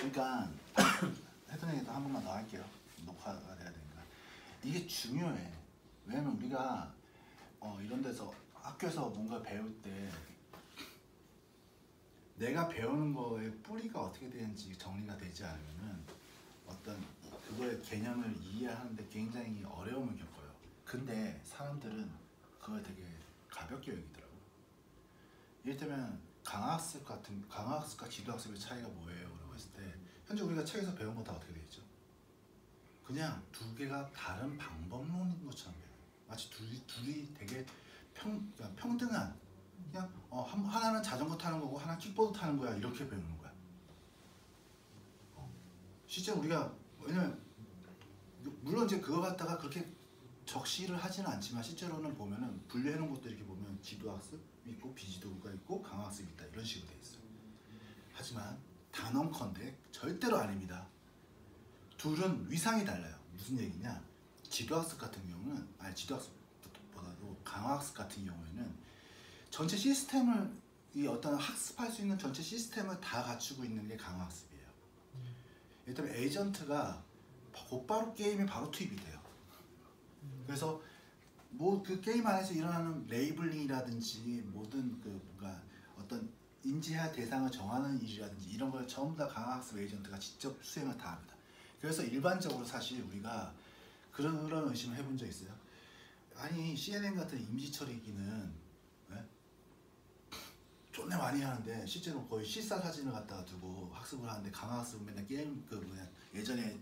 그러니까 했던 얘기도 한 번만 더 할게요. 녹화가 돼야 되니까. 이게 중요해. 왜냐면 우리가 이런 데서 학교에서 뭔가 배울 때 내가 배우는 거의 뿌리가 어떻게 되는지 정리가 되지 않으면은 어떤 그거의 개념을 이해하는데 굉장히 어려움을 겪어요. 근데 사람들은 그걸 되게 가볍게 여기더라고. 이를테면 강학습과 지도학습의 차이가 뭐예요? 라고 했을 때 현재 우리가 책에서 배운 거 다 어떻게 되어 있죠? 그냥 두 개가 다른 방법론인 것처럼 배워요. 마치 둘이 되게 평등한, 그냥 하나는 자전거 타는 거고 하나 킥보드 타는 거야, 이렇게 배우는 거야. 실제 우리가, 왜냐면 물론 이제 그거 갖다가 그렇게 적시를 하지는 않지만 실제로는 보면은 분류해 놓은 것도 이렇게 보면 지도학습이 있고 비지도가 있고 강학습이 있다, 이런 식으로 돼 있어요. 하지만 단언컨대 절대로 아닙니다. 둘은 위상이 달라요. 무슨 얘기냐? 지도학습 같은 경우는, 지도학습보다도 강학습 같은 경우에는 전체 시스템을, 이 어떤 학습할 수 있는 전체 시스템을 다 갖추고 있는 게 강학습이에요. 일단 에이전트가 곧바로 게임에 바로 투입이 돼요. 그래서 뭐 그 게임 안에서 일어나는 레이블링이라든지 모든 그 뭔가 어떤 인지할 대상을 정하는 일이라든지 이런 걸 전부 다 강학습 에이전트가 직접 수행을 다 합니다. 그래서 일반적으로 사실 우리가 그런 의심을 해본 적 있어요. 아니 CNN 같은 이미지 처리기는 존나 많이 하는데 실제로 거의 실사 사진을 갖다가 두고 학습을 하는데 강학습은 맨날 게임 예전에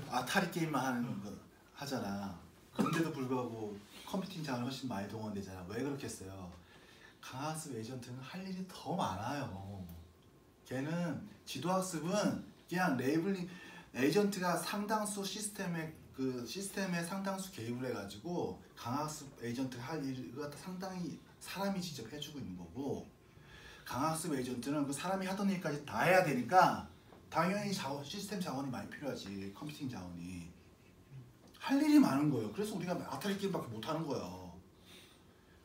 아타리 게임만 하는 거 하잖아. 그런데도 불구하고 컴퓨팅 자원이 훨씬 많이 동원되잖아. 왜 그렇게 했어요? 강학습 에이전트는 할 일이 더 많아요. 걔는 지도학습은 그냥 레이블링 에이전트가 상당수 시스템에 상당수 개입을 해가지고 강학습 에이전트가 할 일을 상당히 사람이 직접 해주고 있는 거고, 강학습 에이전트는 그 사람이 하던 일까지 다 해야 되니까 당연히 시스템 자원이 많이 필요하지. 컴퓨팅 자원이 할 일이 많은 거예요. 그래서 우리가 아타리 게임밖에 못 하는 거예요.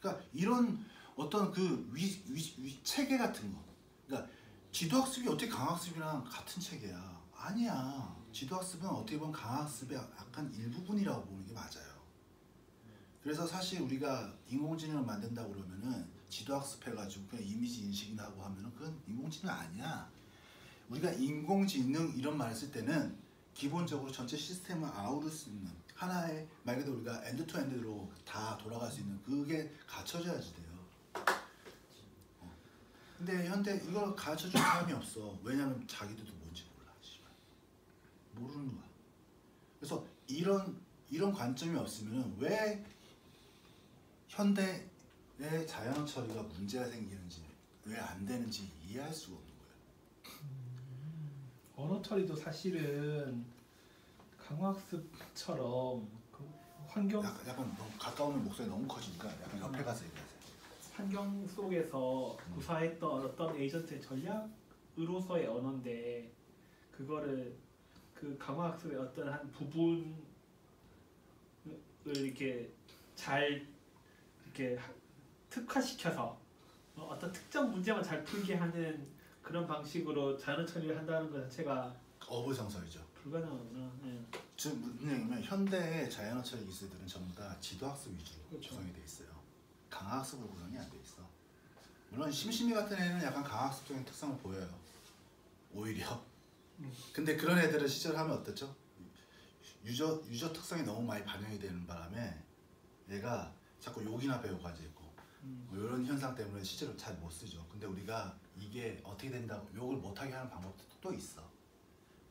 그러니까 이런 어떤 그 체계 같은 거, 그러니까 지도학습이 어떻게 강학습이랑 같은 체계야? 아니야. 지도학습은 어떻게 보면 강학습의 약간 일부분이라고 보는 게 맞아요. 그래서 사실 우리가 인공지능을 만든다고 그러면은 지도학습 해가지고 그냥 이미지 인식이나 하고 하면은 그건 인공지능 아니야. 우리가 인공지능 이런 말을 쓸 때는 기본적으로 전체 시스템을 아우를 수 있는 하나의, 말 그대로 우리가 엔드 투 엔드로 다 돌아갈 수 있는 그게 갖춰져야지 돼요. 근데 현대 이걸 가르쳐줄 사람이 없어. 왜냐면 자기들도 뭔지 몰라. 모르는 거야. 그래서 이런 관점이 없으면 왜 현대의 자연 처리가 문제가 생기는지, 왜 안 되는지 이해할 수가 없는 거예요. 언어 처리도 사실은 강학습처럼 그 환경 약간 너무 가까우면 목소리 너무 커지니까 약간 옆에 가서 얘기하세요. 환경 속에서 구사했던 어떤 에이전트의 전략으로서의 언어인데, 그거를 그 강화학습의 어떤 한 부분을 이렇게 잘 이렇게 특화시켜서 어떤 특정 문제만 잘 풀게 하는 그런 방식으로 자연 처리를 한다는 것 자체가 어부정설이죠. 불가능하구나. 네. 즉 무슨 얘기냐면 현대의 자연어 처리 기술들은 전부 다 지도학습 위주로 그렇죠. 구성이 돼 있어요. 강학습으로 구성이 안 돼 있어. 물론 심심이 같은 애는 약간 강학습적인 특성을 보여요. 오히려. 근데 그런 애들은 실제로 하면 어떻죠? 유저 특성이 너무 많이 반영이 되는 바람에 얘가 자꾸 욕이나 배우고 앉아있고 뭐 이런 현상 때문에 실제로 잘 못 쓰죠. 근데 우리가 이게 어떻게 된다고 욕을 못하게 하는 방법도 또 있어.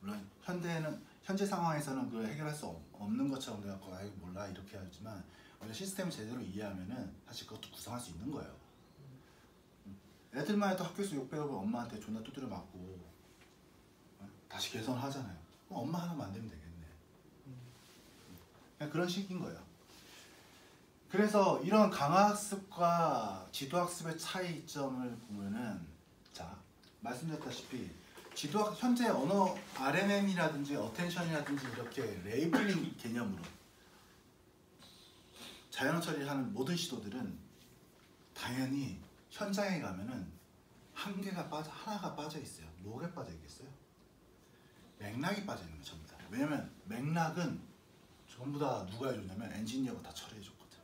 물론 현재 상황에서는 그걸 해결할 수 없는 것처럼 돼갖고 아이 몰라 이렇게 하지만 원래 시스템을 제대로 이해하면은 사실 그것도 구성할 수 있는 거예요. 애들만 해도 학교에서 욕 배우면 엄마한테 존나 두드려 맞고 다시 개선하잖아요. 그럼 엄마 하나 만들면 되겠네. 그냥 그런 식인 거예요. 그래서 이런 강학습과 지도학습의 차이점을 보면은, 자 말씀드렸다시피 현재 언어 RMM이라든지 어텐션이라든지 이렇게 레이블링 개념으로 자연어 처리를 하는 모든 시도들은 당연히 현장에 가면은 하나가 빠져 있어요. 뭐가 빠져 있겠어요? 맥락이 빠져 있는 거죠, 전부 다. 왜냐면 맥락은 전부 다 누가 해줬냐면 엔지니어가 다 처리해줬거든.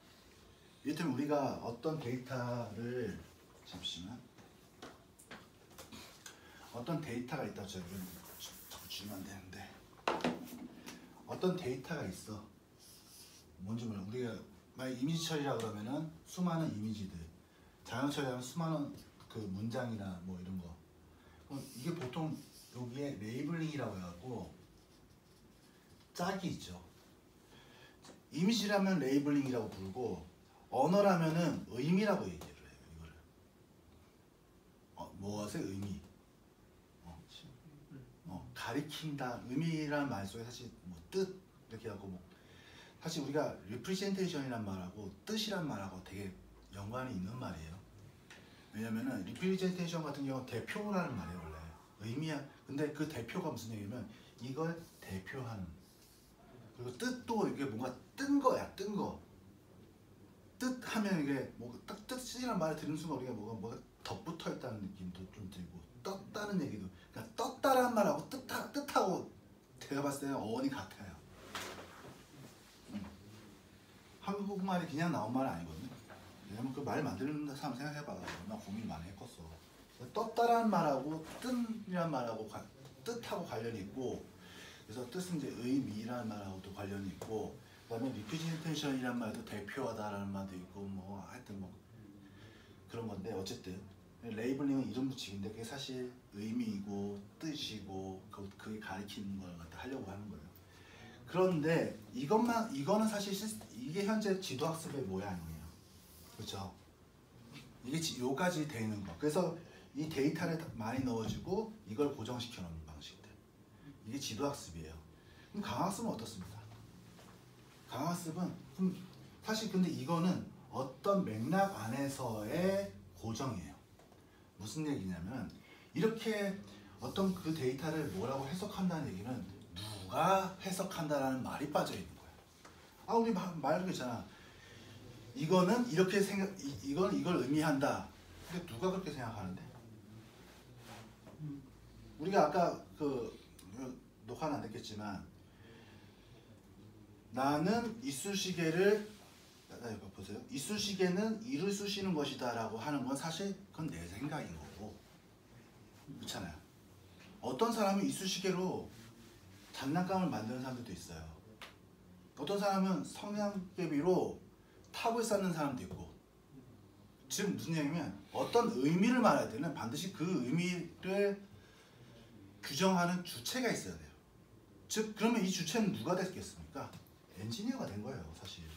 이를테면 우리가 어떤 데이터를 잠시만 어떤 데이터가 있다고 자꾸 주면 안 되는데 어떤 데이터가 있어. 뭔지 몰라. 우리가 만약 이미지 처리라 그러면은 수많은 이미지들, 자연 처리하면 수많은 그 문장이나 뭐 이런 거. 이게 보통 여기에 레이블링이라고 해갖고 짝이 있죠. 이미지라면 레이블링이라고 부르고 언어라면은 의미라고 얘기를 해요. 이거를 무엇의 의미, 가리킨다. 의미라는 말 속에 사실 뭐 뜻 이렇게 하고 뭐 사실 우리가 리프레젠테이션이란 말하고 뜻이란 말하고 되게 연관이 있는 말이에요. 왜냐면은 리프레젠테이션 같은 경우 대표라는 말이에요. 원래 의미야. 근데 그 대표가 무슨 얘기냐면 이걸 대표하는. 그리고 뜻도 이게 뭔가 뜬 거야. 뜬 거. 뜻하면 이게 뭐 딱 뜻이란 말을 들은 순간 우리가 뭐가 덧붙어 있다는 느낌도 좀 들고 떴다는 얘기도. 그러니까 떴다라는 말하고 뜻하고 제가 봤을 때는 어원이 같아요. 한국말이 그냥 나온 말은 아니거든요. 왜냐면 그 말 만드는 사람 생각해봐. 얼마나 고민 많이 했겠어. 떴다라는 말하고 뜬이란 말하고 뜻하고 관련이 있고, 그래서 뜻은 이제 의미라는 말하고도 관련이 있고, 그다음에 리프레젠테이션이란 말도 대표하다라는 말도 있고, 뭐 하여튼 뭐 그런 건데 어쨌든 레이블링은 이름 붙이기인데 그게 사실 의미이고 뜻이고 그게 가리키는 걸 갖다 하려고 하는 거예요. 그런데 이거는 사실 이게 현재 지도학습의 모양이에요. 그렇죠? 이게 요까지 돼 있는 거. 그래서 이 데이터를 많이 넣어주고 이걸 고정시켜 놓는 방식들. 이게 지도학습이에요. 그럼 강학습은 어떻습니까? 강학습은 사실 근데 이거는 어떤 맥락 안에서의 고정이에요. 무슨 얘기냐면 이렇게 어떤 그 데이터를 뭐라고 해석한다는 얘기는 누가 해석한다라는 말이 빠져 있는 거예요. 우리 말하는 거 있잖아. 이거는 이렇게 이건 이걸 의미한다. 근데 누가 그렇게 생각하는데? 우리가 아까 녹화는 안 됐겠지만 나는 이쑤시개를 이거 보세요. 이쑤시개는 이를 쑤시는 것이다라고 하는 건 사실 그건 내 생각인 거고 그렇잖아요. 어떤 사람은 이쑤시개로 장난감을 만드는 사람들도 있어요. 어떤 사람은 성냥개비로 탑을 쌓는 사람도 있고. 즉 무슨 얘기냐면 어떤 의미를 말할 때는 반드시 그 의미를 규정하는 주체가 있어야 돼요. 즉 그러면 이 주체는 누가 됐겠습니까? 엔지니어가 된 거예요, 사실.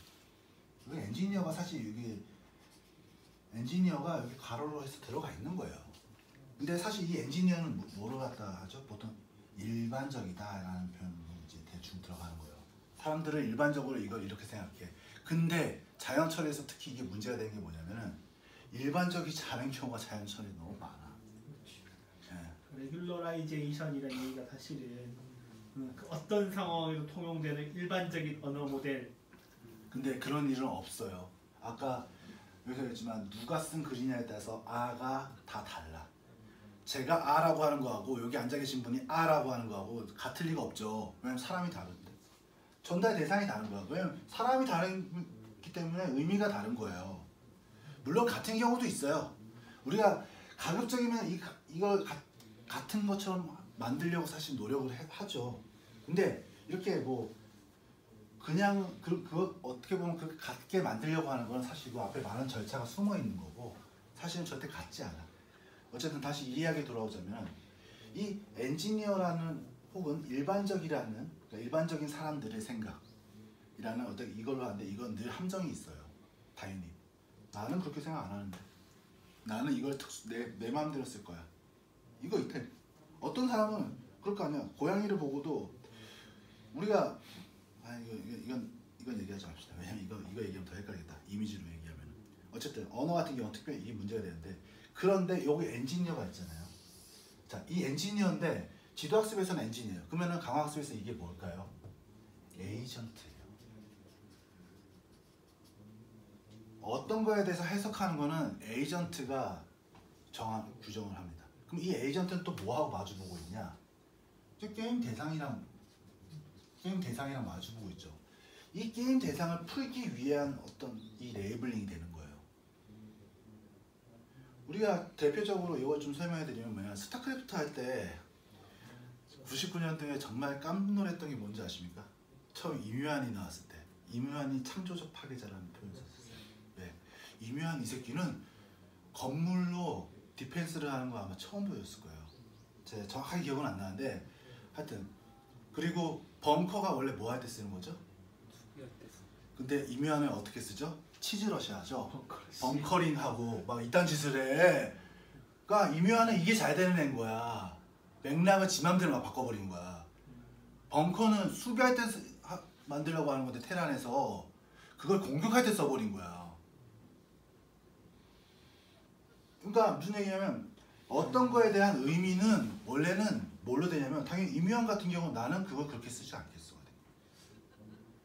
여기 엔지니어가 사실 엔지니어가 여기 가로로 해서 들어가 있는 거예요. 근데 사실 이 엔지니어는 뭐로 갖다 하죠? 보통 일반적이다라는 표현으로 이제 대충 들어가는 거예요. 사람들은 일반적으로 이걸 이렇게 생각해. 근데 자연 처리에서 특히 이게 문제가 되는 게 뭐냐면은 일반적이지 않은 경우가 자연 처리에 너무 많아. 레귤러라이제이션이라는 얘기가 사실은 그 어떤 상황에서 통용되는 일반적인 언어 모델. 근데 그런 일은 없어요. 아까 여기서 했지만 누가 쓴 글이냐에 따라서 아가 다 달라. 제가 아라고 하는 거하고 여기 앉아 계신 분이 아라고 하는 거하고 같을 리가 없죠. 왜냐면 사람이 다른데. 전달 대상이 다른 거야. 왜냐면 사람이 다르기 때문에 의미가 다른 거예요. 물론 같은 경우도 있어요. 우리가 가급적이면 이걸 같은 것처럼 만들려고 사실 노력을 하죠. 근데 이렇게 뭐 그냥 그거 어떻게 보면 그렇게 같게 만들려고 하는 건 사실 그 앞에 많은 절차가 숨어 있는 거고 사실은 절대 같지 않아. 어쨌든 다시 이 이야기에 돌아오자면 이 엔지니어라는 혹은 일반적이라는 그러니까 일반적인 사람들의 생각이라는 어떤 이걸로 하는데 이건 늘 함정이 있어요. 당연히 나는 그렇게 생각 안 하는데 나는 이걸 내 마음대로 쓸 거야. 이거 있대. 어떤 사람은 그럴 거 아니야. 고양이를 보고도 우리가 이건 얘기하지 맙시다. 왜냐면 이거 얘기하면 더 헷갈리겠다. 이미지로 얘기하면 어쨌든 언어 같은 경우 특별히 이게 문제가 되는데 그런데 여기 엔지니어가 있잖아요. 자, 이 엔지니어인데 지도학습에서는 엔지니어. 그러면은 강화학습에서 이게 뭘까요? 에이전트예요. 어떤 거에 대해서 해석하는 거는 에이전트가 규정을 합니다. 그럼 이 에이전트는 또 뭐하고 마주보고 있냐? 게임 대상이랑 마주보고 있죠. 이 게임 대상을 풀기 위한 어떤 이 레이블링이 되는 거예요. 우리가 대표적으로 이걸 좀 설명해드리면 뭐냐, 스타크래프트 할 때 99년도에 정말 깜놀했던 게 뭔지 아십니까? 처음 이뮤한이 나왔을 때, 이뮤한이 창조적 파괴자라는 표현을 썼어요. 왜? 이뮤한 이 새끼는 건물로 디펜스를 하는 거 아마 처음 보였을 거예요. 제가 정확하게 기억은 안 나는데 하여튼, 그리고 벙커가 원래 뭐 할 때 쓰는 거죠? 근데 이뮤한은 어떻게 쓰죠? 치즈러시하죠. 벙커링하고 막 이딴 짓을 해. 그러니까 이뮤한은 이게 잘 되는 애인 거야. 맥락을 지 맘대로 막 바꿔버린 거야. 벙커는 수비할 때 만들려고 하는 건데 테란에서 그걸 공격할 때 써버린 거야. 그러니까 무슨 얘기냐면 어떤 거에 대한 의미는 원래는 뭘로 되냐면, 당연히 이뮤한 같은 경우는 나는 그걸 그렇게 쓰지 않겠어.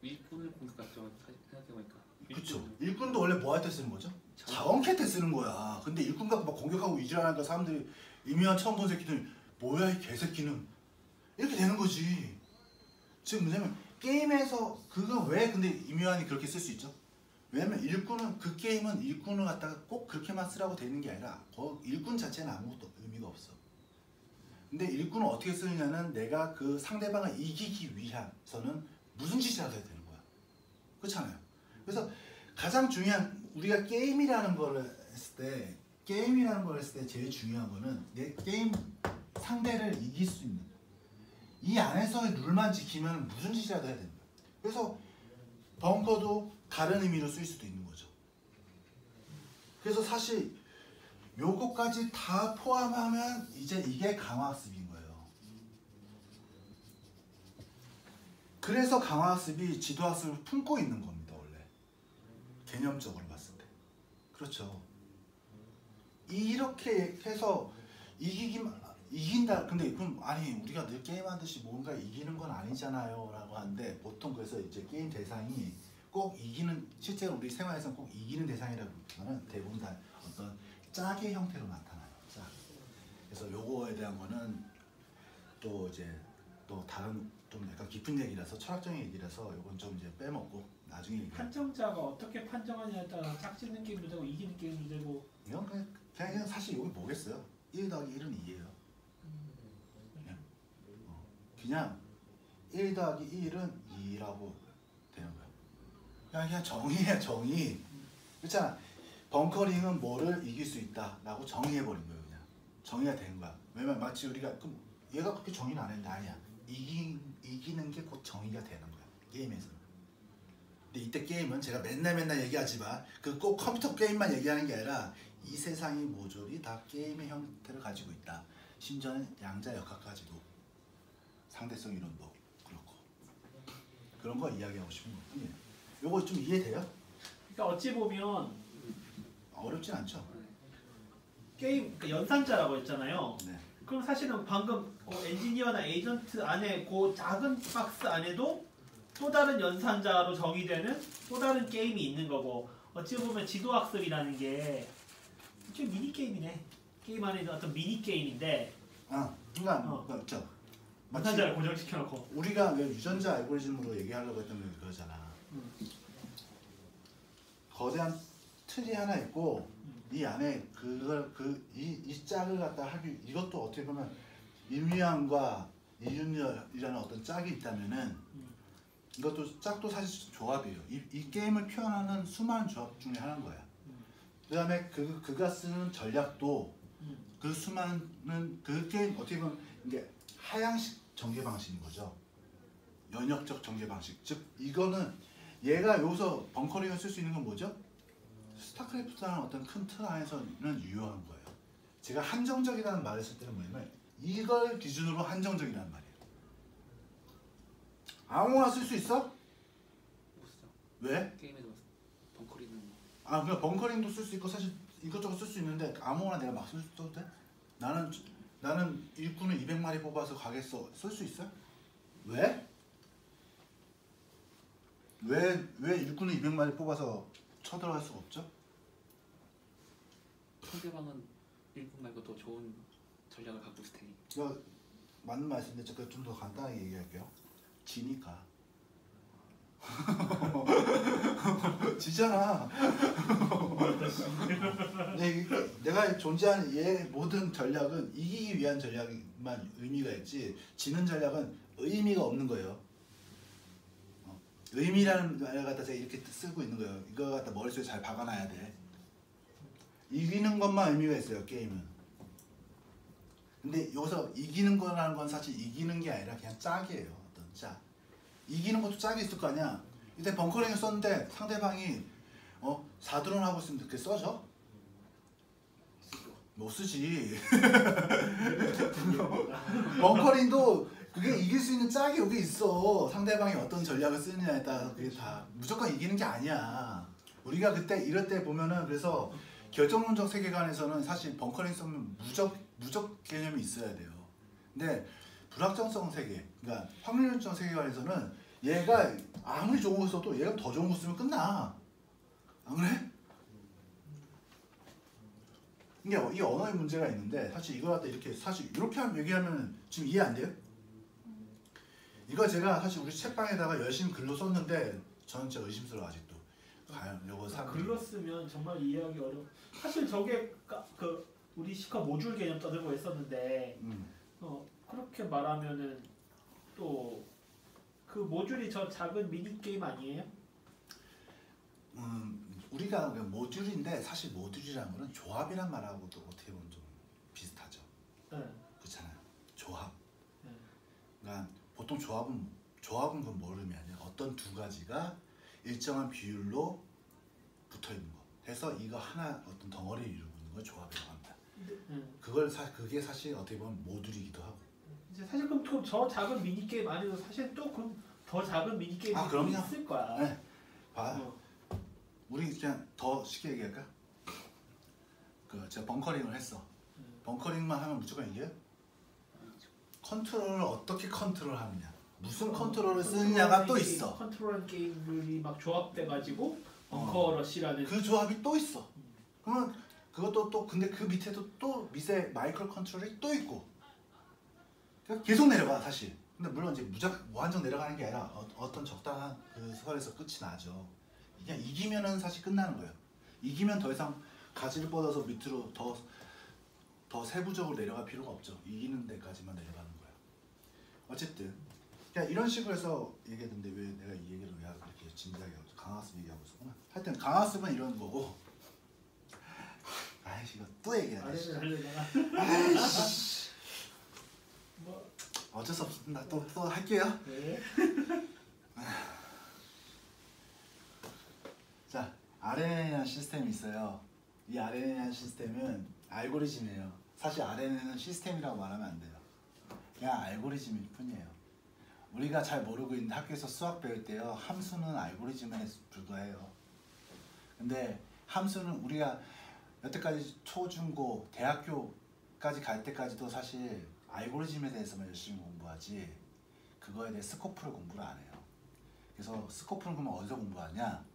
일꾼을 공격하죠. 생각해보니까. 그쵸. 일꾼도 원래 뭐 할 때 쓰는 거죠? 자원캐 때 쓰는 거야. 근데 일꾼 갖고 막 공격하고 이질하니까 사람들이, 이뮤한 처음 본 새끼들 뭐야 이 개새끼는, 이렇게 되는 거지. 지금 뭐냐면 게임에서 그거 왜 근데 이뮤한이 그렇게 쓸 수 있죠? 왜냐면 일꾼은, 그 게임은 일꾼을 갖다가 꼭 그렇게만 쓰라고 되는 게 아니라 일꾼 자체는 아무것도 의미가 없어. 근데 일꾼을 어떻게 쓰느냐는 내가 그 상대방을 이기기 위해서는 무슨 짓이라도 해야 되는 거야. 그렇잖아요. 그래서 가장 중요한, 우리가 게임이라는 걸 했을 때 제일 중요한 거는 내 게임 상대를 이길 수 있는 이 안에서의 룰만 지키면 무슨 짓이라도 해야 되는 거야. 그래서 벙커도 다른 의미로 쓰일 수도 있는 거죠. 그래서 사실 요거까지 다 포함하면 이제 이게 강화학습인 거예요. 그래서 강화학습이 지도학습을 품고 있는 겁니다. 원래 개념적으로 봤을 때. 그렇죠. 이렇게 해서 이긴다. 근데 그럼 아니 우리가 늘 게임하듯이 뭔가 이기는 건 아니잖아요 라고 하는데, 보통 그래서 이제 게임 대상이 꼭 이기는, 실제로 우리 생활에서는 꼭 이기는 대상이라고 하면 대부분 다 어떤 짝의 형태로 나타나요. 짝. 그래서 요거에 대한 거는 또 이제 또 다른 좀 약간 깊은 얘기라서, 철학적인 얘기라서 요건 좀 이제 빼먹고 나중에 얘기할게요. 판정자가 어떻게 판정하냐에 따라 짝짓는 게임도 되고 이기는 게임도 되고. 이건 그냥 사실 여기 뭐겠어요? 1 더하기 1은 2예요. 그냥 1 더하기 1은 2라고 되는 거야. 그냥 정의야, 정의. 그렇잖아. 벙커링은 뭐를 이길 수 있다라고 정의해버린 거예요. 그냥 정의가 된 거야. 왜냐면 마치 우리가, 그럼 얘가 그렇게 정의는 안 했는데, 아니야. 이기는 게 곧 정의가 되는 거야. 게임에서는. 근데 이때 게임은 제가 맨날 얘기하지만 그 꼭 컴퓨터 게임만 얘기하는 게 아니라 이 세상의 모조리 다 게임의 형태를 가지고 있다. 심지어는 양자역학까지도, 상대성 이론도 그렇고, 그런 거 이야기하고 싶은 거군요. 요거 좀 이해돼요? 그러니까 어찌 보면 어렵진 않죠? 게임 그러니까 연산자라고 했잖아요. 네. 그럼 사실은 방금 그 엔지니어나 에이전트 안에 그 작은 박스 안에도 또 다른 연산자로 정의되는 또 다른 게임이 있는 거고, 어찌 보면 지도학습이라는 게 좀 미니 게임이네. 게임 안에 있는 어떤 미니 게임인데. 그러니까 그렇죠. 연산자를 고정시켜놓고. 우리가 왜 유전자 알고리즘으로 얘기하려고 했던 게 그거잖아. 거대한 틀이 하나 있고 이 안에 이 짝을 갖다 하기, 이것도 어떻게 보면 임유한과 이준열이라는 어떤 짝이 있다면은 이것도 짝도 사실 조합이에요. 이 게임을 표현하는 수많은 조합 중에 하나인 거야. 그 다음에 그가 쓰는 전략도 그 수많은 그 게임, 어떻게 보면 이게 하향식 전개 방식인 거죠. 연역적 전개 방식. 즉 이거는 얘가 여기서 벙커링을 쓸 수 있는 건 뭐죠? 스타크래프트라는 어떤 큰 틀 안에서는 유효한 거예요. 제가 한정적이라는 말을 쓸 때는 뭐냐면 이걸 기준으로 한정적이라는 말이에요. 아무거나 쓸 수 있어? 못 쓰죠. 왜? 게임에서 벙커리는 그냥 벙커링도 쓸 수 있고 사실 이것저것 쓸 수 있는데 아무거나 내가 막 써도 돼? 나는 일꾼을 200마리 뽑아서 가겠어. 쓸 수 있어? 왜? 왜 일꾼을 200마리 뽑아서 쳐들어갈 수가 없죠? 상대방은 일꾼 말고 더 좋은 전략을 갖고 있을 테니. 이거 맞는 말씀인데 제가 좀 더 간단하게 얘기할게요. 지니까. 지잖아. 내가 존재하는 얘 모든 전략은 이기기 위한 전략만 의미가 있지 지는 전략은 의미가 없는 거예요. 의미라는 말을 갖다 제가 이렇게 쓰고 있는 거예요. 이거 갖다 머릿속에 잘 박아놔야 돼. 이기는 것만 의미가 있어요, 게임은. 근데 여기서 이기는 거라는 건 사실 이기는 게 아니라 그냥 짝이에요. 어떤 짝. 이기는 것도 짝이 있을 거 아니야. 이때 벙커링을 썼는데 상대방이 4드론 하고 있으면 그렇게 써져? 못 쓰지. 벙커링도 그게 이길 수 있는 짝이 여기 있어. 상대방이 어떤 전략을 쓰느냐에 따라서 그게 다 무조건 이기는 게 아니야. 우리가 그때 이럴 때 보면은 그래서 결정론적 세계관에서는 사실 벙커링 쓰면 무적 개념이 있어야 돼요. 근데 불확정성 세계, 그러니까 확률적 세계관에서는 얘가 아무리 좋은 거 써도 얘가 더 좋은 거 쓰면 끝나. 안 그래? 이게 이 언어의 문제가 있는데 사실 이걸 갖다 이렇게 사실 이렇게 얘기하면 지금 이해 안 돼요? 이거 제가 사실 우리 책방에다가 열심히 글로 썼는데 저는 진짜 의심스러워 아직도. 과연 요거 글로 쓰면 정말 이해하기 어려워. 사실 저게 그 우리 시커 모듈 개념 떠들고 했었는데 그렇게 말하면은 또 그 모듈이 저 작은 미니 게임 아니에요? 우리가 모듈인데 사실 모듈이라는 거는 조합이란 말하고도 어떻게 보면 좀 비슷하죠. 네. 그렇잖아요. 조합. 네. 그러니까 보통 조합은 그 뭘 의미하냐? 어떤 두 가지가 일정한 비율로 붙어 있는 거. 해서 이거 하나 어떤 덩어리를 이루고 있는 걸 조합이라고 합니다. 그게 사실 어떻게 보면 모듈이기도 하고. 이제 사실 그럼 저 작은 미니 게임 안에도 사실 또 더 작은 미니 게임이 있을 거야. 네. 봐. 우리 그냥 더 쉽게 얘기할까? 제가 벙커링을 했어. 벙커링만 하면 무조건 이겨요? 컨트롤을 어떻게 컨트롤하느냐, 무슨 컨트롤을 쓰느냐가 또 있어. 컨트롤 게임들이 막 조합돼가지고 벙커 러시라는 그 조합이 또 있어. 그러면 그것도 또 근데 그 밑에도 또 밑에 마이크로 컨트롤이 또 있고. 그러니까 계속 내려가 사실. 근데 물론 이제 무한정 내려가는 게 아니라 어떤 적당한 그 선에서 끝이 나죠. 그냥 이기면은 사실 끝나는 거예요. 이기면 더 이상 가지를 뻗어서 밑으로 더 세부적으로 내려갈 필요가 없죠. 이기는 데까지만 내려가는 거예요. 어쨌든 그냥 이런 식으로 해서 얘기했는데 왜 내가 이 얘기를 왜 그렇게 진지하게 하고 강학습 얘기하고 있었구나. 하여튼 강학습은 이런 거고. 아이씨 이거 또 얘기하네. 아이씨. 어쩔 수 없습니다. 또 할게요. 네. 자, RNN이라는 시스템이 있어요. 이 RNN이라는 시스템은 알고리즘이에요. 사실 RNN은 시스템이라고 말하면 안 돼요. 그냥 알고리즘일 뿐이에요. 우리가 잘 모르고 있는데 학교에서 수학 배울 때요, 함수는 알고리즘에 불과해요. 근데 함수는 우리가 여태까지 초, 중, 고, 대학교까지 갈 때까지도 사실 알고리즘에 대해서만 열심히 공부하지 그거에 대해 스코프를 공부를 안 해요. 그래서 스코프는 그러면 어디서 공부하냐?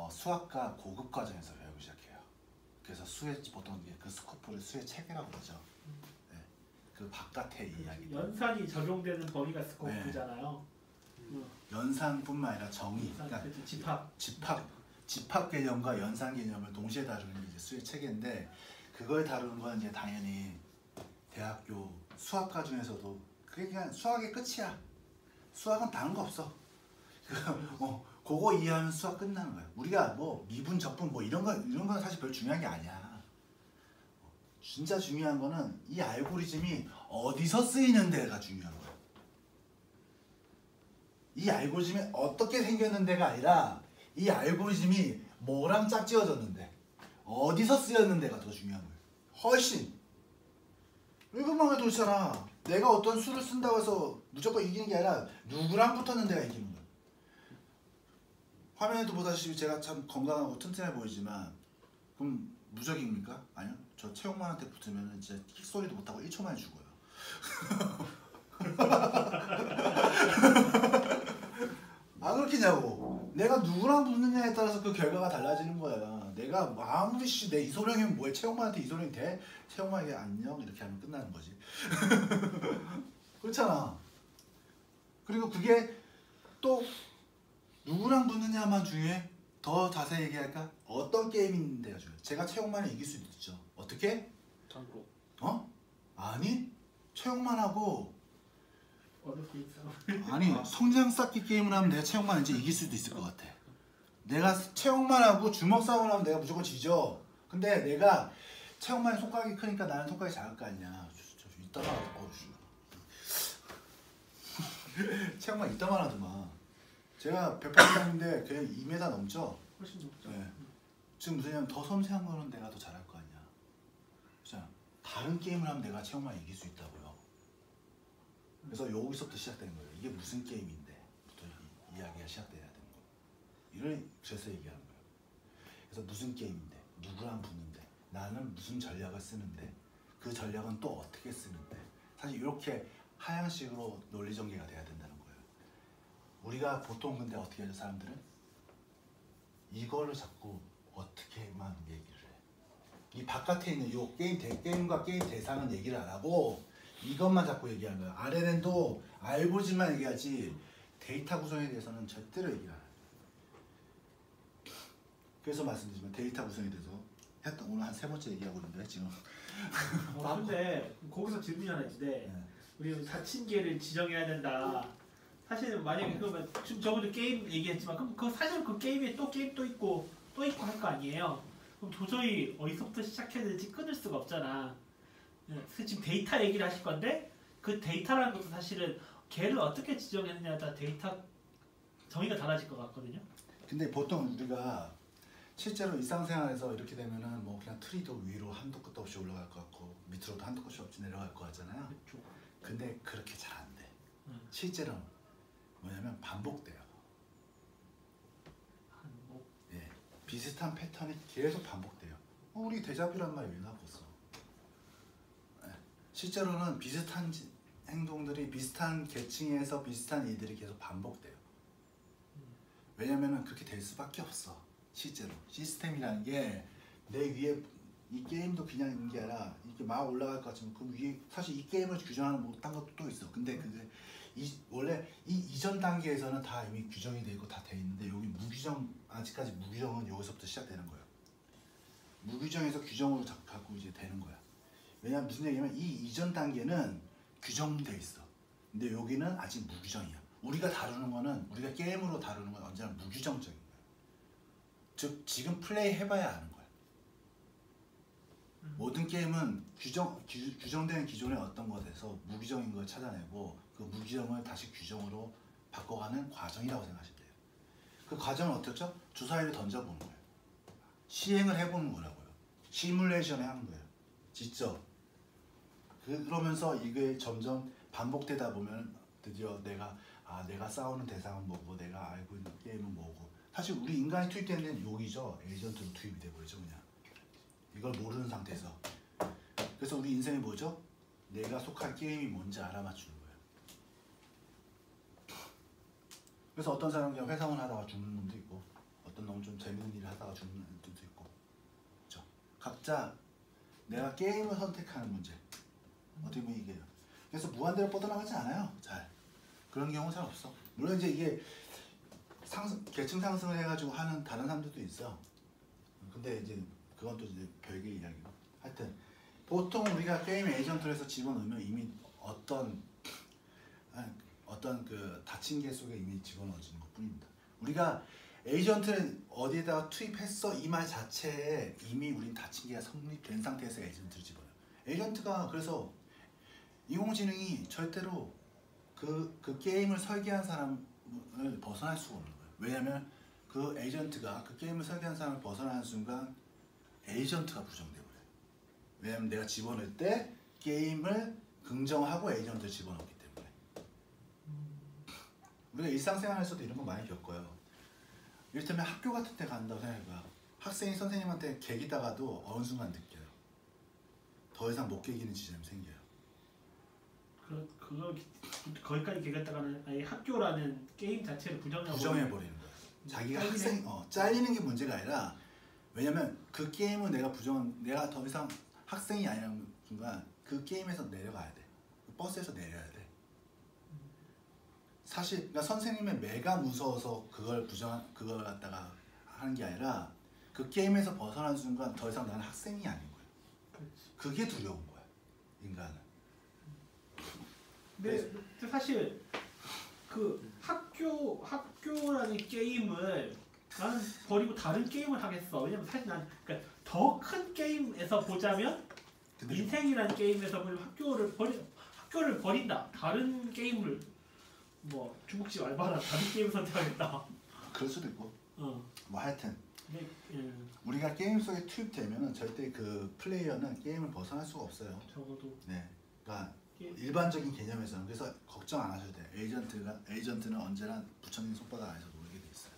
수학과 고급 과정에서 배우기 시작해요. 그래서 보통 그 스코프를 수의 체계라고 그러죠. 네. 그 바깥의 이야기. 연산이 적용되는 범위가 스코프잖아요. 네. 연산뿐만 아니라 정의. 그러니까 집합 개념과 연산 개념을 동시에 다루는 게 이제 수의 체계인데 그걸 다루는 건 이제 당연히 대학교 수학과 중에서도 그게 그냥 수학의 끝이야. 수학은 다른 거 없어. 그거 이해하면 수학 끝나는 거야. 우리가 뭐 미분, 적분 뭐 이런 건 사실 별 중요한 게 아니야. 진짜 중요한 거는 이 알고리즘이 어디서 쓰이는 데가 중요한 거야. 이 알고리즘이 어떻게 생겼는데가 아니라 이 알고리즘이 뭐랑 짝지어졌는데 어디서 쓰였는데가 더 중요한 거야. 훨씬. 이것만 해도 그렇잖아. 내가 어떤 수를 쓴다고 해서 무조건 이기는 게 아니라 누구랑 붙었는 데가 이기는 거야. 화면에도 보다시피 제가 참 건강하고 튼튼해 보이지만 그럼 무적입니까? 아니요. 저 최용만한테 붙으면 진짜 킥소리도 못하고 1초 만에 죽어요. 안 그렇겠냐고. 내가 누구랑 붙느냐에 따라서 그 결과가 달라지는 거야. 내가 아무리 내 이소룡이면 뭐해? 최영만한테 이소룡이 돼? 최영만에게 안녕 이렇게 하면 끝나는 거지. 그렇잖아. 그리고 그게 또 누구랑 붙느냐만 중요해? 더 자세히 얘기할까? 어떤 게임인데가 중요해. 제가 최영만을 이길 수도 있죠. 어떻게? 전으로. 어? 아니 최영만하고 어렵게 있어. 아니 성장 쌓기 게임을 하면 내가 최영만 이제 이길 수도 있을 것 같아. 내가 최영만하고 주먹 싸움을 하면 내가 무조건 지죠. 근데 내가 최영만이 손가락이 크니까 나는 손가락이 작을 거 아니야. 이따가 최영만 이따만 하더만. 제가 180인데 걔 2m 넘죠? 훨씬 높죠. 네. 지금 무슨 더 섬세한 거는 내가 더 잘할 거 아니야. 그렇잖아. 다른 게임을 하면 내가 최영만 이길 수 있다고요. 그래서 여기서부터 시작되는 거예요. 이게 무슨 게임인데 부터 이야기가 시작돼야 되는 거예요. 이걸 그래서 얘기하는 거예요. 그래서 무슨 게임인데 누구랑 붙는데 나는 무슨 전략을 쓰는데 그 전략은 또 어떻게 쓰는데 사실 이렇게 하향식으로 논리 전개가 돼야 된다는 거예요. 우리가 보통 근데 어떻게 하죠? 사람들은 이거를 자꾸 어떻게만 얘기를 해. 이 바깥에 있는 요 게임과 게임 대상은 얘기를 안 하고 이것만 자꾸 얘기하는 거야. RNN도 알고지만 얘기하지 데이터 구성에 대해서는 절대로 얘기를 안 해. 그래서 말씀드리지만 데이터 구성에 대해서 했던 오늘 한 3번째 얘기하고 있는데 지금. 근데 거기서 질문이 하나 있는데 네. 우리 사친계를 지정해야 된다. 사실은 만약에 그러면 지금 저번에 게임 얘기했지만 그럼 그 사실 그 게임에 또 게임 또 있고 할 거 아니에요. 그럼 도저히 어디서부터 시작해야 될지 끊을 수가 없잖아. 그래서 지금 데이터 얘기를 하실 건데 그 데이터라는 것도 사실은 걔를 어떻게 지정했느냐에 따라 데이터 정의가 달라질 것 같거든요. 근데 보통 우리가 실제로 일상생활에서 이렇게 되면은 뭐 그냥 트리도 위로 한도 끝도 없이 올라갈 것 같고 밑으로도 한도 끝이 없이 내려갈 것 같잖아요. 그렇죠. 근데 그렇게 잘 안 돼. 실제로는 뭐냐면 반복돼요. 한복. 예, 비슷한 패턴이 계속 반복돼요. 우리 데자뷰란 말이 왜 나왔어? 예, 실제로는 비슷한 행동들이 비슷한 계층에서 비슷한 일들이 계속 반복돼요. 왜냐면은 그렇게 될 수밖에 없어. 실제로 시스템이라는 게 내 위에 이 게임도 그냥 있는 게 아니라 이렇게 막 올라갈 것 같지만 그 위에 사실 이 게임을 규정하는 뭐 딴 것도 또 있어. 근데 그게 원래 이 이전 단계에서는 다 이미 규정이 되고 다 돼 있는데 여기 무규정 아직까지 무규정은 여기서부터 시작되는 거예요. 무규정에서 규정으로 갖고 이제 되는 거야. 왜냐면 무슨 얘기냐면 이 이전 단계는 규정돼 있어. 근데 여기는 아직 무규정이야. 우리가 다루는 거는 우리가 게임으로 다루는 건 언제나 무규정적인 거야. 즉 지금 플레이 해봐야 아는 거야. 모든 게임은 규정된 기존의 어떤 것에서 무규정인 걸 찾아내고 그 무규정을 다시 규정으로 바꿔가는 과정이라고 생각하시면 돼요. 그 과정은 어떻죠? 주사위를 던져보는 거예요. 시행을 해보는 거라고요. 시뮬레이션을 하는 거예요. 직접. 그러면서 이게 점점 반복되다 보면 드디어 내가 싸우는 대상은 뭐고 내가 알고 있는 게임은 뭐고 사실 우리 인간이 투입되는 여기죠. 에이전트로 투입이 돼버리죠 그냥. 이걸 모르는 상태에서. 그래서 우리 인생이 뭐죠? 내가 속한 게임이 뭔지 알아맞추는 거예요. 그래서 어떤 사람은 그냥 회사원 하다가 죽는 놈도 있고 어떤 놈은 좀 재밌는 일을 하다가 죽는 놈도 있고 그렇죠? 각자 내가 게임을 선택하는 문제 어떻게 보면 이게요. 그래서 무한대로 뻗어나가지 않아요. 잘 그런 경우 잘 없어. 물론 이제 이게 계층 상승을 해가지고 하는 다른 사람들도 있어. 근데 이제 그건 또 이제 별개의 이야기고. 하여튼 보통 우리가 게임 에이전트에서 집어넣으면 이미 어떤 그 닫힌 개 속에 이미 집어넣어지는 것 뿐입니다. 우리가 에이전트를 어디에다가 투입했어 이 말 자체에 이미 우린 닫힌 개가 성립된 상태에서 에이전트를 집어넣어요. 에이전트가 그래서 인공지능이 절대로 그 게임을 설계한 사람을 벗어날 수가 없는 거예요. 왜냐하면 그 에이전트가 그 게임을 설계한 사람을 벗어나는 순간 에이전트가 부정돼 버려요. 왜냐하면 내가 집어넣을 때 게임을 긍정하고 에이전트를 집어넣기 때문에. 우리가 일상생활에서도 이런 거 많이 겪어요. 이를테면 학교 같은 데 간다고 생각해봐. 학생이 선생님한테 개기다가도 어느 순간 느껴요. 더 이상 못 개기는 지점이 생겨요. 그거 거기까지 개겼다가는 아예 학교라는 게임 자체를 부정해버리는 부정해버리는 거예요. 자기가 잘리네. 잘리는 게 문제가 아니라 왜냐면 그 게임은 내가 더 이상 학생이 아니라는 순간 그 게임에서 내려가야 돼. 버스에서 내려야 돼. 사실 그러니까 선생님의 매가 무서워서 그걸 갖다가 하는 게 아니라 그 게임에서 벗어난 순간 더 이상 나는 학생이 아닌 거야. 그게 두려운 거야. 인간은. 근데 사실 그 학교라는 게임을 나는 버리고 다른 게임을 하겠어. 왜냐면 사실 난 그러니까 더 큰 게임에서 보자면 근데 인생이라는 게임에서 보면 학교를 버린다. 다른 게임을 뭐 중국집 알바나 다른 게임 선택하겠다. 그럴 수도 있고 뭐 하여튼 근데 우리가 게임 속에 투입되면은 절대 그 플레이어는 게임을 벗어날 수가 없어요. 적어도 네. 그러니까 게임. 일반적인 개념에서는 그래서 걱정 안 하셔도 돼요. 에이전트는 언제나 부처님 손바닥 안에서 놀게 돼 있어요.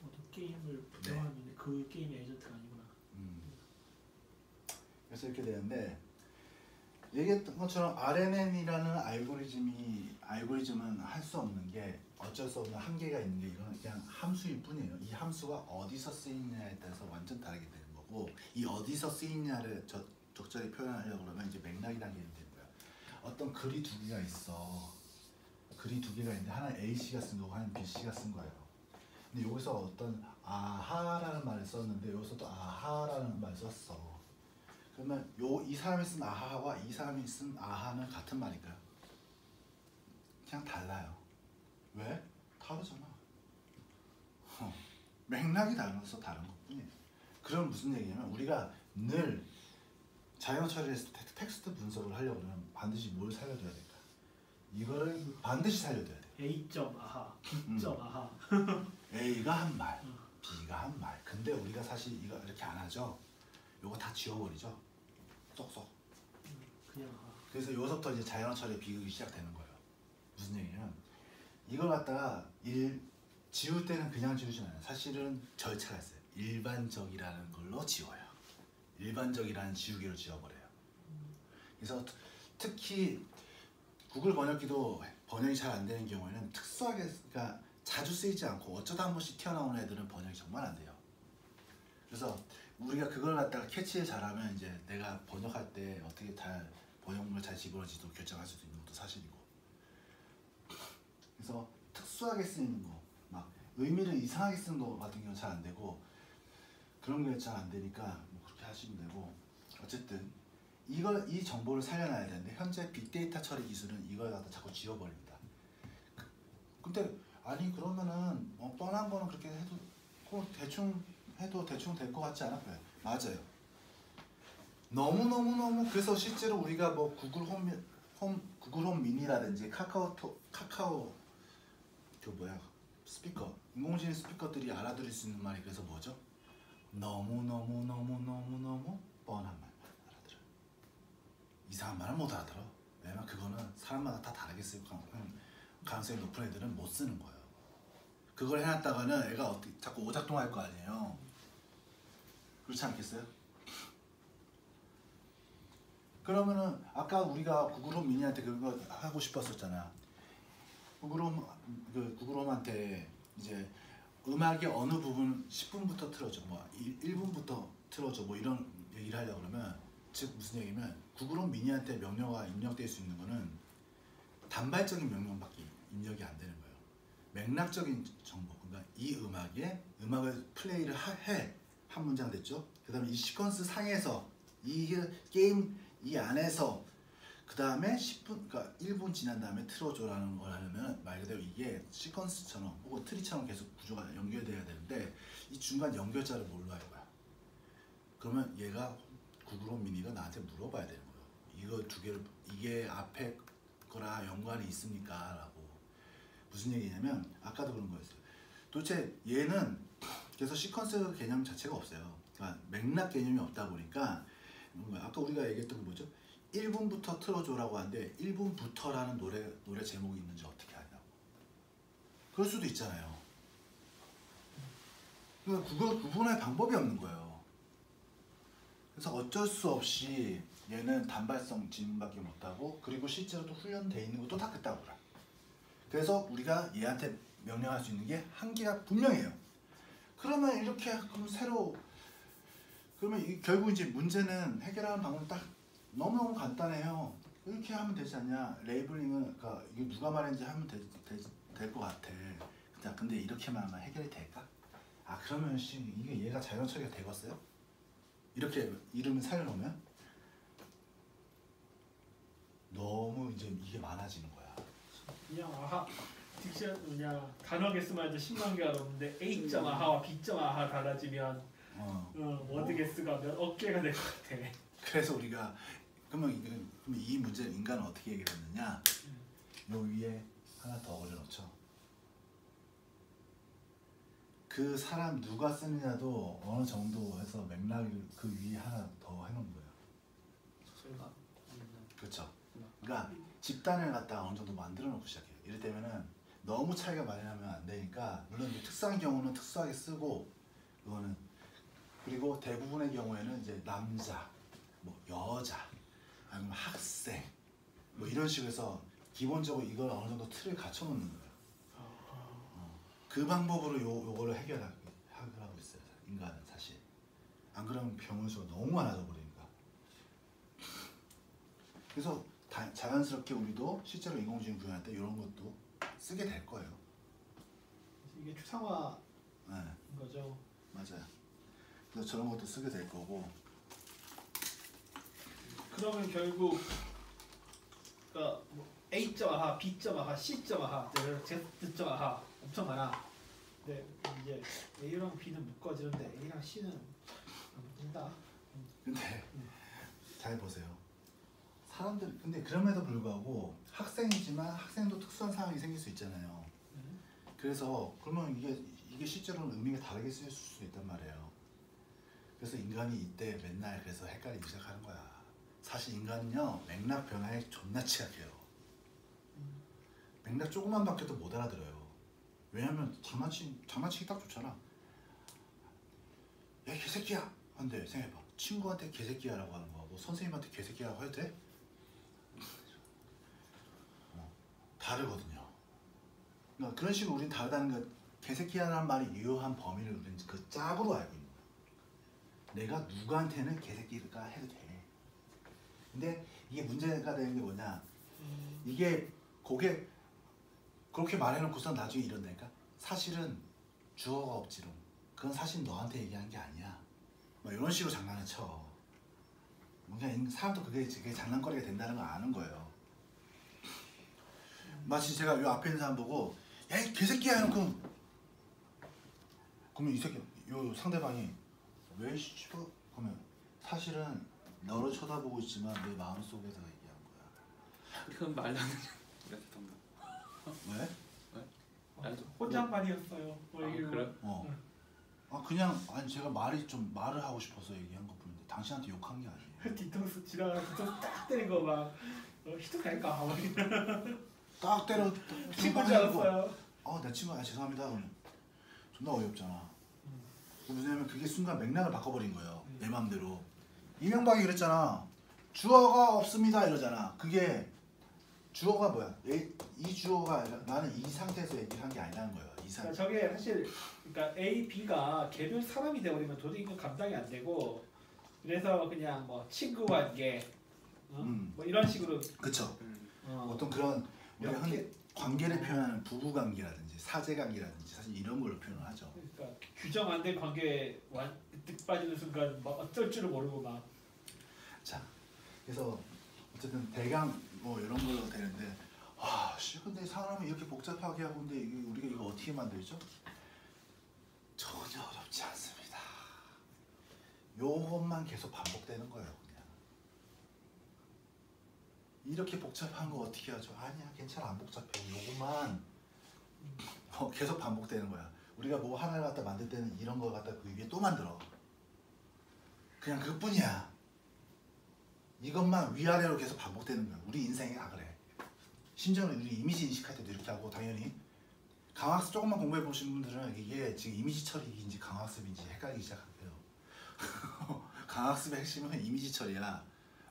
적어도 게임을 부정하면 그 게임이 에이전트가 아니구나. 그래서 이렇게 되는데 얘기했던 것처럼 RNN이라는 알고리즘은 할 수 없는 게 어쩔 수 없는 한계가 있는 게 이거는 그냥 함수일 뿐이에요. 이 함수가 어디서 쓰이느냐에 따라서 완전 다르게 되는 거고 이 어디서 쓰이냐를 적절히 표현하려고 그러면 이제 맥락이라는 게 되는 거야. 어떤 글이 두 개가 있어. 글이 두 개가 있는데 하나는 A씨가 쓴 거고 하나는 B씨가 쓴 거예요. 근데 여기서 어떤 아하라는 말을 썼는데 여기서 또 아하라는 말을 썼어. 그러면 이 사람이 쓴 아하와 이 사람이 쓴 아하는 같은 말일까요? 그냥 달라요. 왜? 다르잖아. 맥락이 다르면서 다른 것뿐이에요. 그럼 무슨 얘기냐면 우리가 늘 자연어 처리에서 텍스트 분석을 하려고 하면 반드시 뭘 살려둬야 될까? 이거를 반드시 살려둬야 돼. A점 아하, B점 아하. A가 한 말, B가 한 말. 근데 우리가 사실 이거 이렇게 안 하죠. 요거 다 지워버리죠. 쏙쏙. 그냥 아하. 그래서 여기서부터 이제 자연어 처리 비극이 시작되는 거예요. 무슨 얘기냐면 이걸 갖다가 지울 때는 그냥 지우지 않아요. 사실은 절차가 있어요. 일반적이라는 걸로 지워요. 일반적이라는 지우개로 지워버려요. 그래서 특히 구글 번역기도 번역이 잘 안 되는 경우에는 특수하게 그러니까 자주 쓰이지 않고 어쩌다 한 번씩 튀어나오는 애들은 번역이 정말 안 돼요. 그래서 우리가 그걸 갖다가 캐치를 잘하면 이제 내가 번역할 때 어떻게 번역물을 잘 집어넣을지도 결정할 수도 있는 것도 사실이고. 그래서 특수하게 쓰이는 거, 막 의미를 이상하게 쓰는 거 같은 경우는 잘 안 되고 그런 게 잘 안 되니까 뭐 그렇게 하시면 되고 어쨌든 이 정보를 살려놔야 되는데 현재 빅데이터 처리 기술은 이걸 갖다 자꾸 지워버립니다. 근데 아니 그러면은 뻔한 거는 그렇게 해도 대충 해도 대충 될 것 같지 않아요? 맞아요. 너무 그래서 실제로 우리가 뭐 구글 홈 미니라든지 카카오 스피커 인공지능 스피커들이 알아들을 수 있는 말이 그래서 뭐죠? 너무 뻔한 말만 알아들어요. 이상한 말은 못 알아들어. 왜냐면 그거는 사람마다 다 다르게 쓸 가능성이 높은 애들은 못 쓰는 거예요. 그걸 해놨다가는 애가 어떻게 자꾸 오작동할 거 아니에요. 그렇지 않겠어요? 그러면은 아까 우리가 구글홈 미니한테 그거 하고 싶었었잖아. 구글홈한테 이제 음악의 어느 부분 10분부터 틀어줘, 뭐 1분부터 틀어줘, 뭐 이런 얘기를 하려고 그러면 즉 무슨 얘기냐면 구글홈 미니한테 명령어가 입력될 수 있는 거는 단발적인 명령밖에 입력이 안 되는 거예요. 맥락적인 정보, 그러니까 이 음악을 플레이를 한 문장 됐죠. 그다음에 이 시퀀스 상에서 이 게임 이 안에서 그 다음에 10분, 그러니까 1분 지난 다음에 틀어줘라는 걸 하려면 말 그대로 이게 시퀀스처럼 혹은 트리처럼 계속 구조가 연결돼야 되는데 이 중간 연결자를 뭘로 할 거야? 그러면 얘가 구글홈 미니가 나한테 물어봐야 되는 거예요. 이거 두 개를 이게 앞에 거랑 연관이 있습니까? 라고. 무슨 얘기냐면 아까도 그런 거였어요. 도대체 얘는 그래서 시퀀스 개념 자체가 없어요. 그러니까 맥락 개념이 없다 보니까 아까 우리가 얘기했던 게 뭐죠? 1분부터 틀어줘라고 하는데 1분부터라는 노래 제목이 있는지 어떻게 아냐고. 그럴 수도 있잖아요. 그러니까 그걸 구분할 방법이 없는 거예요. 그래서 어쩔 수 없이 얘는 단발성 질문밖에 못하고 그리고 실제로 또 훈련돼 있는 것도 다 그따구라. 그래서 우리가 얘한테 명령할 수 있는 게 한계가 분명해요. 그러면 이렇게 그럼 새로 그러면 결국 이제 문제는 해결하는 방법은 딱 너무너무 간단해요. 이렇게 하면 되지 않냐? 레이블링은 그러니까 이게 누가 말했는지 하면 될 것 같아. 근데 이렇게만 하면 해결이 될까? 아 그러면 이게 얘가 자연 처리가 되겠어요? 이렇게 이름을 살려놓으면 너무 이제 이게 많아지는 거야. 그냥 아하 딕션 그냥 단어 개수만 해도 10만 개가 넘는데 A.아하와 B.아하 달라지면 워드 개수가 몇 개가 될 것 같아. 그래서 우리가 그러면 이 문제를 인간은 어떻게 해결했느냐? 요 위에 하나 더 올려놓죠. 그 사람 누가 쓰느냐도 어느 정도 해서 맥락을 그 위에 하나 더 해놓은 거예요. 소설가 그렇죠. 그러니까 집단을 갖다가 어느 정도 만들어 놓고 시작해요. 이럴 때면은 너무 차이가 많이 나면 안 되니까 물론 특수한 경우는 특수하게 쓰고 그거는 그리고 대부분의 경우에는 이제 남자, 뭐 여자, 아니면 학생 뭐 이런 식으로 해서 기본적으로 이걸 어느 정도 틀을 갖춰 놓는 거예요. 그 방법으로 요거를 해결하고 있어요. 인간은 사실. 안 그러면 병원 수가 너무 많아져 버리니까. 그래서 자연스럽게 우리도 실제로 인공지능 구현할 때 이런 것도 쓰게 될 거예요. 이게 추상화인 네, 거죠. 맞아요. 그래서 저런 것도 쓰게 될 거고. 그러면 결국 그러니까 뭐 A.아하, B.아하, C.아하, Z.아하 엄청 많아. 근데 이제 A랑 B는 묶어지는데 A랑 C는 안 묶인다. 근데 잘 보세요. 사람들 근데 그럼에도 불구하고 학생이지만 학생도 특수한 상황이 생길 수 있잖아요. 그래서 그러면 이게 실제로는 의미가 다르게 쓰일 수 있단 말이에요. 그래서 인간이 이때 맨날 그래서 헷갈리기 시작하는 거야. 사실 인간은요 맥락 변화에 존나 취약해요. 맥락 조금만 바뀌어도 못 알아들어요. 왜냐면 장난치기 딱 좋잖아. 야 개새끼야! 근데 생각해봐. 친구한테 개새끼야라고 하는 거하고 선생님한테 개새끼야라고 해도 돼? 다르거든요. 그러니까 그런 식으로 우리는 다르다는 거 개새끼야라는 말이 유효한 범위를 우리는 그 짝으로 알고 있는 거야. 내가 누구한테는 개새끼가 해도 돼. 근데 이게 문제가 되는 게 뭐냐? 이게 그렇게 말해놓고서 나중에 이런다니까? 사실은 주어가 없지롱. 그건 사실 너한테 얘기한 게 아니야. 뭐 이런 식으로 장난을 쳐. 뭔가 사람도 그게 장난거리가 된다는 걸 아는 거예요. 마치 제가 요 앞에 있는 사람 보고 야 이 개새끼야 해놓고 그러면 이 새끼 요 상대방이 왜 씨발 그러면 사실은 너를 쳐다보고 있지만 내 마음속에서 얘기한 거야. 그건 말도 안 되는 우리한테 던다. 왜? 혼잣말이었어요. 그래? 그냥 아니 제가 말을 하고 싶어서 얘기한 것 뿐인데 당신한테 욕한 게 아니에요. 뒤통수 지나가서 뒤통수 딱 때린 거 막 히토카니까 딱 때려 친구인 줄 알았어요. 내 친구 죄송합니다. 그러면 존나 어이없잖아. 왜냐면 그게 순간 맥락을 바꿔버린 거예요. 내 마음대로. 이명박이 그랬잖아. 주어가 없습니다 이러잖아. 그게 주어가 뭐야? 이 주어가 아니라 나는 이 상태에서 얘기를 한 게 아니라는 거예요. 그러니까 저게 사실 그러니까 A, B가 개별 사람이 되어버리면 도저히 이거 감당이 안 되고 그래서 그냥 뭐 친구 관계 뭐 이런 식으로 그쵸. 어떤 그런 우리가 흔히 관계를 표현하는 부부 관계라든지 사제 관계라든지 사실 이런 걸로 표현을 하죠. 그러니까 규정 안 된 관계에 뜩 빠지는 순간 막 어쩔 줄을 모르고 막. 자, 그래서 어쨌든 대강 뭐 이런 걸로 되는데 근데 사람이 이렇게 복잡하게 하고 근데 우리가 이거 어떻게 만들죠? 전혀 어렵지 않습니다. 요것만 계속 반복되는 거예요. 그냥 이렇게 복잡한 거 어떻게 하죠? 아니야 괜찮아 안 복잡해. 요것만 계속 반복되는 거야. 우리가 뭐 하나를 갖다 만들 때는 이런 걸 갖다 그 위에 또 만들어. 그냥 그뿐이야. 이것만 위아래로 계속 반복되는 거야. 우리 인생이 다 그래. 심지어는 우리 이미지 인식할 때도 이렇게 하고 당연히 강학습 조금만 공부해 보시는 분들은 이게 지금 이미지 처리인지 강학습인지 헷갈리기 시작해요. 강학습의 핵심은 이미지 처리야.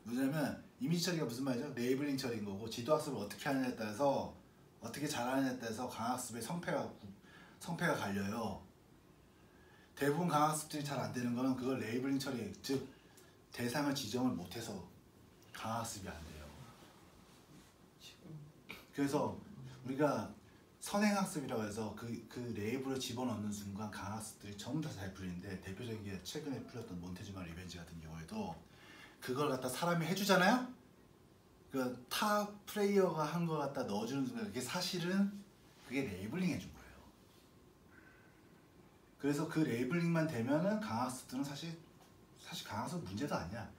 뭐냐면 이미지 처리가 무슨 말이죠? 레이블링 처리인 거고 지도학습을 어떻게 하느냐에 따라서 어떻게 잘하느냐에 따라서 강학습의 성패가 갈려요. 대부분 강학습들이 잘 안 되는 거는 그걸 레이블링 처리, 즉 대상을 지정을 못해서 강학습이 안 돼요. 그래서 우리가 선행학습이라고 해서 그 레이블을 집어넣는 순간 강학습들이 전부 다 잘 풀리는데, 대표적인 게 최근에 풀렸던 몬테주마 리벤지 같은 경우에도 그걸 갖다 사람이 해주잖아요? 그 타 플레이어가 한 거 갖다 넣어주는 순간 그게 사실은 그게 레이블링 해준 거예요. 그래서 그 레이블링만 되면은 강학습들은 사실 강학습 문제도 아니야.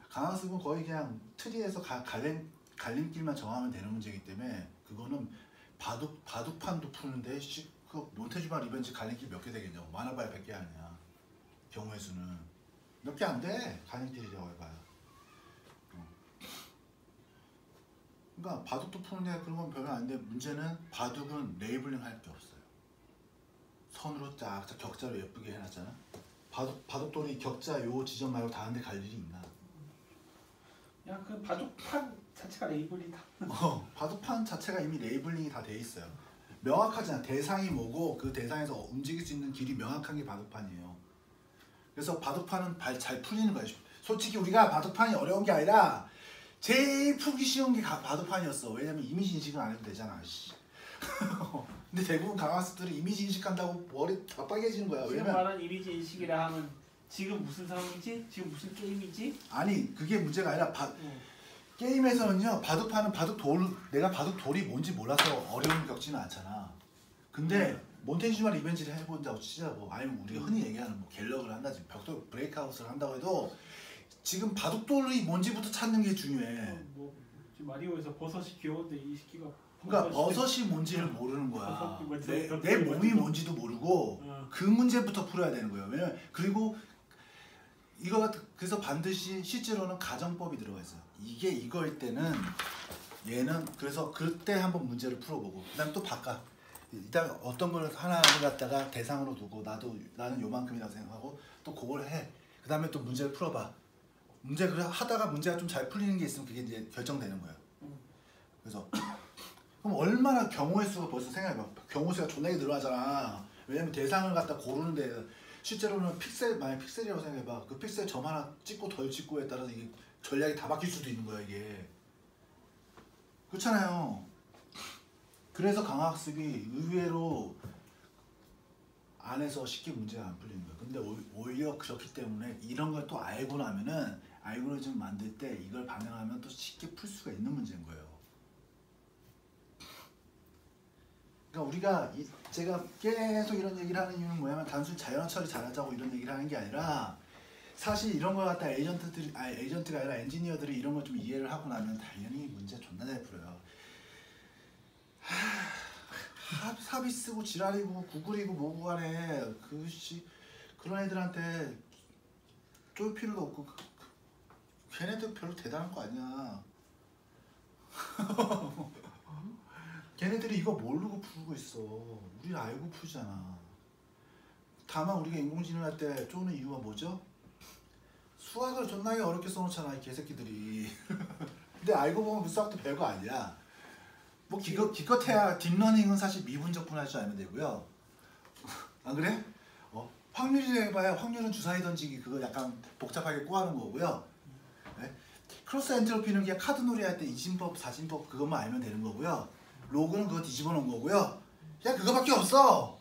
강학습은 거의 그냥 트리에서 갈림길만 정하면 되는 문제이기 때문에 그거는 바둑판도 푸는데 그 몬테주마 리벤지 갈림길 몇 개 되겠냐고. 많아봐야 100개 아니야. 경우의 수는 몇 개 안 돼. 갈림길이라고 해봐요. 그러니까 바둑도 푸는데 그런 건 별로 안 돼. 문제는 바둑은 레이블링 할 게 없어요. 선으로 쫙쫙 격자로 예쁘게 해놨잖아. 바둑돌이 격자 요 지점 말고 다른 데 갈 일이 있나? 야, 그 바둑판 자체가 레이블이다. 바둑판 자체가 이미 레이블링이 다 돼 있어요. 명확하잖아. 대상이 뭐고 그 대상에서 움직일 수 있는 길이 명확한 게 바둑판이에요. 그래서 바둑판은 잘 풀리는 거예요. 솔직히 우리가 바둑판이 어려운 게 아니라 제일 풀기 쉬운 게 바둑판이었어. 왜냐면 이미지 인식은 안 해도 되잖아. 근데 대부분 강학습들이 이미지 인식한다고 머리 다 빨개지는 거야. 지금 왜냐면 말한 이미지 인식이라 하면 지금 무슨 상황이지? 지금 무슨 게임이지? 아니 그게 문제가 아니라 게임에서는요, 바둑판은 내가 바둑돌이 뭔지 몰라서 어려움을 겪지는 않잖아. 근데 몬테주마 리벤지를 해본다고 치자고, 아니면 우리가 흔히 얘기하는 뭐 갤럭을 한다지, 벽돌 브레이크아웃을 한다고 해도 지금 바둑돌이 뭔지부터 찾는 게 중요해. 뭐 지금 마리오에서 버섯이 귀여운데 이 새끼가 그러니까 버섯이 뭔지를 모르는 거야. 내 버섯이 몸이 뭔지도 모르고 그 문제부터 풀어야 되는 거예요. 왜냐면 그리고 그래서 반드시 실제로는 가정법이 들어가 있어요. 이게 이거일 때는 얘는 그래서 그때 한번 문제를 풀어보고 그다음 또 바꿔. 일단 어떤 걸 하나를 갖다가 대상으로 두고 나는 요만큼이라고 생각하고 또 그걸 해. 그다음에 또 문제를 풀어봐. 그래 하다가 문제가 좀 잘 풀리는 게 있으면 그게 이제 결정되는 거예요. 그래서 그럼 얼마나 경우의 수가 벌써 생각해봐. 경우의 수가 존나게 늘어나잖아. 왜냐면 대상을 갖다 고르는데 실제로는 만약 픽셀이라고 생각해봐. 그 픽셀 점 하나 찍고 덜 찍고에 따라서 이게 전략이 다 바뀔 수도 있는 거야 이게. 그렇잖아요. 그래서 강학습이 의외로 안에서 쉽게 문제가 안 풀리는 거야. 근데 오히려 그렇기 때문에 이런 걸 또 알고 나면은 알고리즘 만들 때 이걸 반영하면 또 쉽게 풀 수가 있는 문제인 거예요. 그러니까 우리가 제가 계속 이런 얘기를 하는 이유는 뭐냐면 단순히 자연어 처리 잘하자고 이런 얘기를 하는 게 아니라 사실 이런 걸 갖다 에이전트가 아니라 엔지니어들이 이런 걸 좀 이해를 하고 나면 당연히 문제 존나 잘 풀어요. 합이 쓰고 지랄이고 구글이고 뭐고 간에 그런 애들한테 쫄 필요도 없고 걔네들 별로 대단한 거 아니야. 걔네들이 이거 모르고 풀고 있어. 우리는 알고 풀잖아. 다만 우리가 인공지능 할 때 쪼는 이유가 뭐죠? 수학을 존나게 어렵게 써놓잖아 이 개새끼들이. 근데 알고 보면 그 수학도 별거 아니야. 뭐 기껏해야 딥러닝은 사실 미분적 분할 줄 알면 되고요. 안 그래? 확률이라 해봐야 확률은 주사위 던지기 그거 약간 복잡하게 꼬아놓은 거고요. 네? 크로스 엔트로피는 그냥 카드 놀이 할 때 이진법, 사진법 그것만 알면 되는 거고요. 로그는 그거 뒤집어 놓은 거고요. 그냥 그거밖에 없어.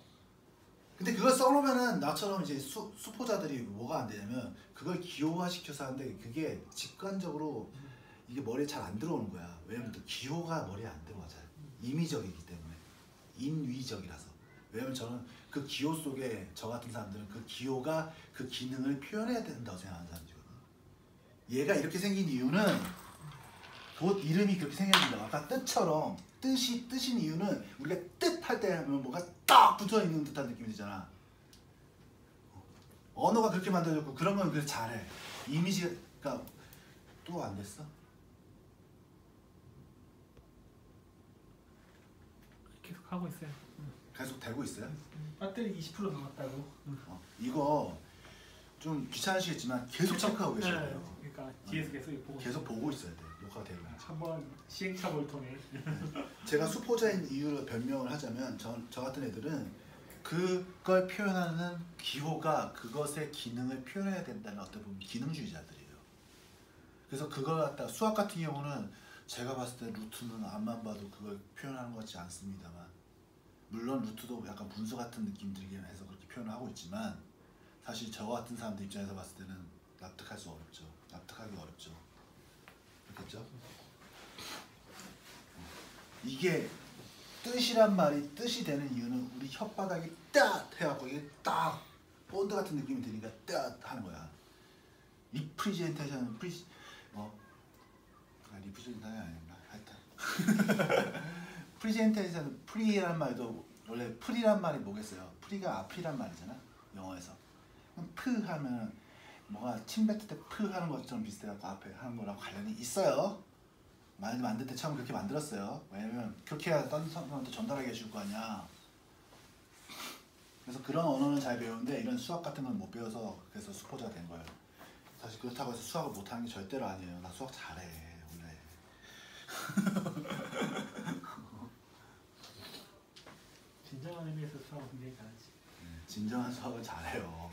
근데 그걸 써놓으면은 나처럼 이제 수포자들이 뭐가 안 되냐면 그걸 기호화 시켜서 하는데 그게 직관적으로 이게 머리에 잘 안 들어오는 거야. 왜냐면 또 기호가 머리에 안 들어가잖아요. 임의적이기 때문에. 인위적이라서. 왜냐면 저는 그 기호 속에 저 같은 사람들은 그 기호가 그 기능을 표현해야 된다고 생각하는 사람들이거든요. 얘가 이렇게 생긴 이유는 곧 이름이 그렇게 생겨야 된다. 아까 뜻처럼 뜻인 이유는 우리가 뜻 할 때 하면 뭐가 딱 붙어 있는 듯한 느낌이 들잖아. 언어가 그렇게 만들어졌고 그런 건 그래서 잘해. 이미지가 또 안 됐어? 계속 하고 있어요. 계속 되고 있어요? 배터리 20% 남았다고. 이거 좀 귀찮으시겠지만 계속 체크하고 계셔야 돼요. 그러니까 뒤에서 계속 보고. 계속 보고 있어야 돼. 녹화가 되는 거죠. 한번 시행착오를 통해 제가 수포자인 이유를 변명을 하자면 저 같은 애들은 그걸 표현하는 기호가 그것의 기능을 표현해야 된다는 어떻게 보면 기능주의자들이에요. 그래서 그걸 갖다 수학 같은 경우는 제가 봤을 때 루트는 앞만 봐도 그걸 표현하는 것 같지 않습니다만, 물론 루트도 약간 분수 같은 느낌 들긴 해서 그렇게 표현을 하고 있지만, 사실 저 같은 사람들 입장에서 봤을 때는 납득할 수 어렵죠. 납득하기 어렵죠. 그렇겠죠? 이게 뜻이란 말이 뜻이 되는 이유는 우리 혓바닥이 딱 해갖고 이게 딱 본드 같은 느낌이 드니까 딱 하는 거야. 리프레젠테이션 리프레젠테이션이 아니구나. 하여튼 프레젠테이션 프리란 말도 원래 프리란 말이 뭐겠어요? 프리가 앞이란 말이잖아 영어에서. 그럼 프 하면 뭐가 침 뱉을 때 프 하는 것처럼 비슷해갖고 앞에 하는 거랑 관련이 있어요. 만들 때 처음 그렇게 만들었어요. 왜냐면 그렇게 해야 다른 사람한테 전달하게 해줄 거 아니야. 그래서 그런 언어는 잘 배우는데 이런 수학 같은 건 못 배워서 그래서 수포자가 된 거예요. 사실 그렇다고 해서 수학을 못하는 게 절대로 아니에요. 나 수학 잘해 원래. 진정한 의미에서 수학을 굉장히 잘하지. 진정한 수학을 잘해요.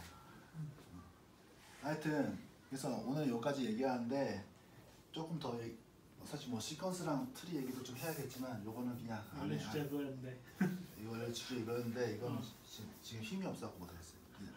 하여튼 그래서 오늘 여기까지 얘기하는데 조금 더 사실 뭐 시퀀스랑 트리 얘기도 좀 해야겠지만 요거는 그냥 원래 주제 그거였는데 원래 주제 이거였는데 이건 지금 힘이 없어서 못하겠어요. 그냥.